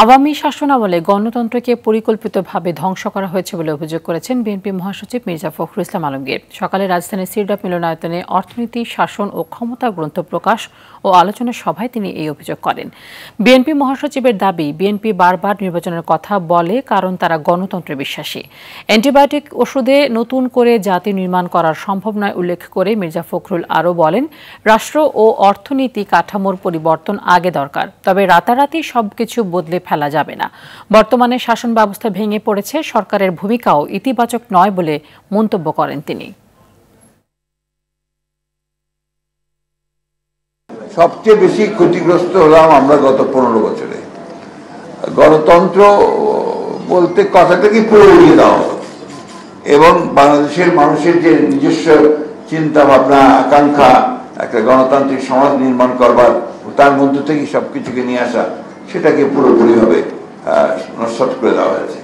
আওয়ামী শাসনামলে গণতন্ত্রকে পরিকল্পিতভাবে ধ্বংস করা হয়েছে বলে অভিযোগ করেছেন বিএনপি মহাসচিব মির্জা ফখরুল ইসলাম আলমগীর। সকালে রাজধানীর সিরডাপ মিলনায়তনে অর্থনীতি, শাসন ও ক্ষমতা গ্রন্থ প্রকাশ ও আলোচনা সভায় তিনি এই অভিযোগ করেন। বিএনপি মহাসচিবের দাবি, বিএনপি বারবার নির্বাচনের কথা বলে কারণ তারা গণতন্ত্রে বিশ্বাসী। অ্যান্টিবায়োটিক ওষুধে নতুন করে জাতি নির্মাণ করা সম্ভব নয় উল্লেখ করে মির্জা ফখরুল আরও বলেন, রাষ্ট্র ও অর্থনীতি কাঠামোর পরিবর্তন আগে দরকার, তবে রাতারাতি সবকিছু বদলে ফেলা যাবে না। বর্তমানে শাসন ব্যবস্থা ভেঙে পড়েছে, সরকারের ভূমিকাও ইতিবাচক নয় বলে মন্তব্য করেন তিনি। সবচেয়ে বেশি ক্ষতিগ্রস্ত হলাম আমরা গত 15 বছরে। গণতন্ত্র বলতে কথাটাকে পুরো উড়িয়ে দেওয়া হলো এবং বাংলাদেশের মানুষের যে নিজস্ব চিন্তা ভাবনা, আকাঙ্ক্ষা, একটা গণতান্ত্রিক সমাজ নির্মাণ করবার, তার মধ্য থেকে সবকিছুকে নিয়ে আসা, সেটাকে পুরোপুরিভাবে নস্যাৎ করে দেওয়া হয়েছে।